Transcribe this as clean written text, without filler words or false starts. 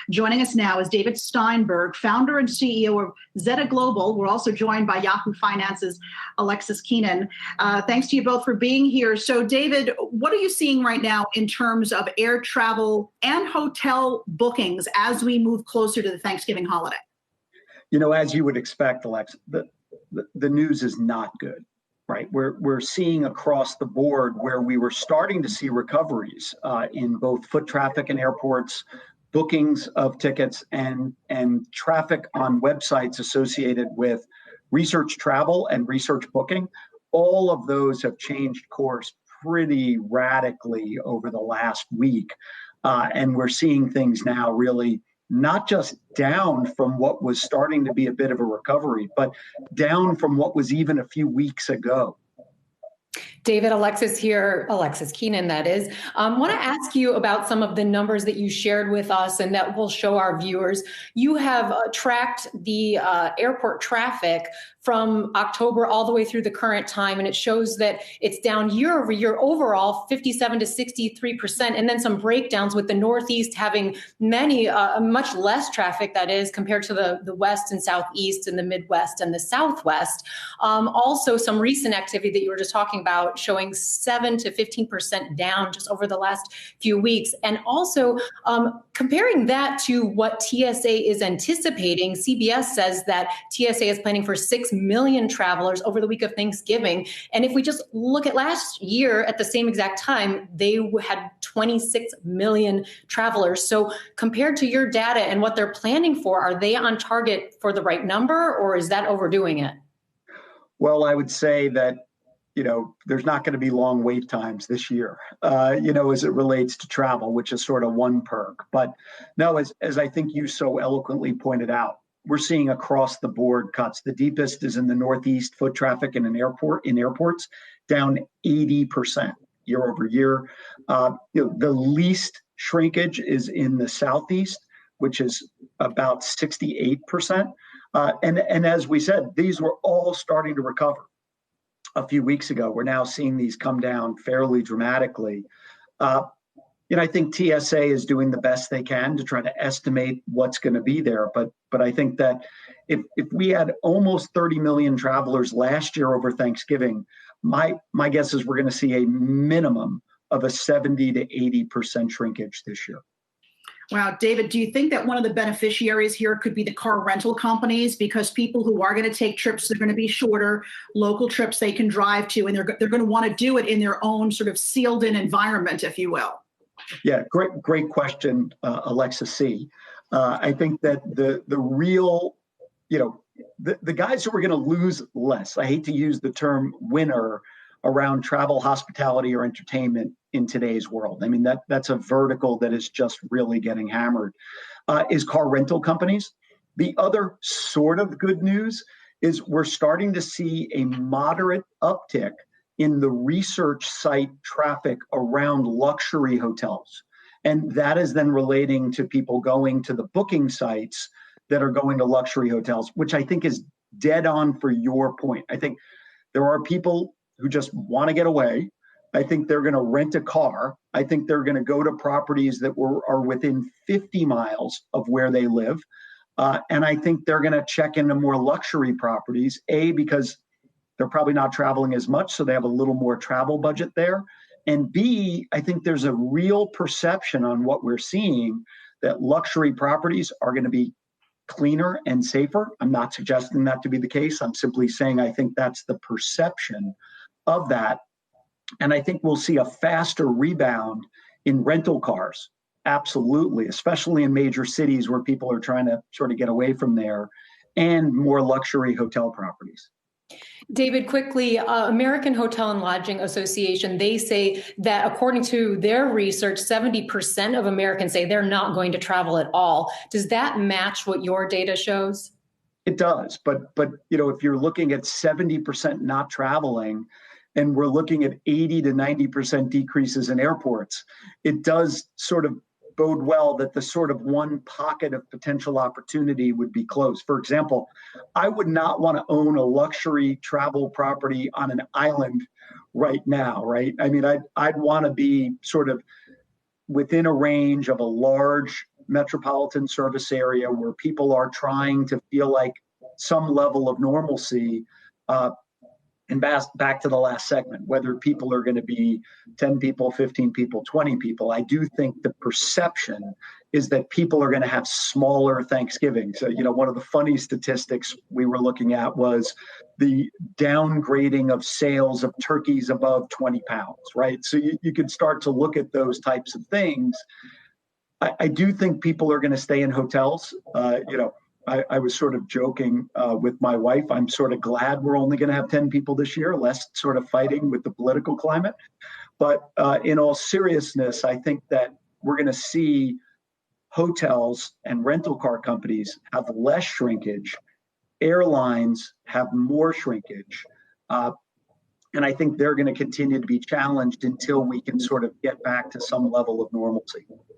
Joining us now is David Steinberg, founder and CEO of Zeta Global. We're also joined by Yahoo Finance's Alexis Keenan. Thanks to you both for being here. So, David, what are you seeing right now in terms of air travel and hotel bookings as we move closer to the Thanksgiving holiday? You know, as you would expect, Alex, the news is not good, right? We're seeing across the board where we were starting to see recoveries in both foot traffic in airports, bookings of tickets, and traffic on websites associated with research travel and research booking. All of those have changed course pretty radically over the last week. And we're seeing things now really not just down from what was starting to be a bit of a recovery, but down from what was even a few weeks ago. David, Alexis here, Alexis Keenan, that is. Want to ask you about some of the numbers that you shared with us and that will show our viewers. You have tracked the airport traffic from October all the way through the current time, and it shows that it's down year over year overall 57 to 63%, and then some breakdowns with the Northeast having much less traffic, that is, compared to the West and Southeast and the Midwest and the Southwest. Also, some recent activity that you were just talking about showing 7 to 15% down just over the last few weeks. And also comparing that to what TSA is anticipating, CBS says that TSA is planning for 6 million travelers over the week of Thanksgiving. And if we just look at last year at the same exact time, they had 26 million travelers. So compared to your data and what they're planning for, are they on target for the right number, or is that overdoing it? Well, I would say that, there's not going to be long wait times this year, as it relates to travel, which is sort of one perk. But no, as I think you so eloquently pointed out, we're seeing across the board cuts. The deepest is in the Northeast, foot traffic in airports down 80% year over year. The least shrinkage is in the Southeast, which is about 68%. And as we said, these were all starting to recover a few weeks ago. We're now seeing these come down fairly dramatically. I think TSA is doing the best they can to try to estimate what's going to be there. But I think that if we had almost 30 million travelers last year over Thanksgiving, my guess is we're going to see a minimum of a 70 to 80% shrinkage this year. Wow. David, do you think that one of the beneficiaries here could be the car rental companies? Because people who are going to take trips, they're going to be shorter, local trips they can drive to, and they're going to want to do it in their own sort of sealed in environment, if you will. Yeah, great question, Alexis C. I think that the real, the guys who are going to lose less, I hate to use the term winner around travel, hospitality, or entertainment in today's world. I mean, that's a vertical that is just really getting hammered, is car rental companies. The other sort of good news is we're starting to see a moderate uptick in the research site traffic around luxury hotels. And that is then relating to people going to the booking sites that are going to luxury hotels, which I think is dead on for your point. I think there are people who just want to get away. I think they're going to rent a car. I think they're going to go to properties that are within 50 miles of where they live. And I think they're going to check into more luxury properties, because they're probably not traveling as much, so they have a little more travel budget there. And B, I think there's a real perception on what we're seeing that luxury properties are going to be cleaner and safer. I'm not suggesting that to be the case. I'm simply saying I think that's the perception of that. And I think we'll see a faster rebound in rental cars. Absolutely, especially in major cities where people are trying to sort of get away from there, and more luxury hotel properties. David, quickly, American Hotel and Lodging Association, they say that according to their research, 70% of Americans say they're not going to travel at all. Does that match what your data shows? It does. But if you're looking at 70% not traveling, and we're looking at 80 to 90% decreases in airports, it does sort of bode well that the sort of one pocket of potential opportunity would be closed. For example, I would not want to own a luxury travel property on an island right now, right? I mean, I'd want to be sort of within a range of a large metropolitan service area where people are trying to feel like some level of normalcy. And back to the last segment, whether people are going to be 10 people, 15 people, 20 people, I do think the perception is that people are going to have smaller Thanksgivings. So, one of the funny statistics we were looking at was the downgrading of sales of turkeys above 20 pounds, right? So you could start to look at those types of things. I do think people are going to stay in hotels. I was sort of joking with my wife. I'm sort of glad we're only going to have 10 people this year, less sort of fighting with the political climate. But in all seriousness, I think that we're going to see hotels and rental car companies have less shrinkage. Airlines have more shrinkage. And I think they're going to continue to be challenged until we can sort of get back to some level of normalcy.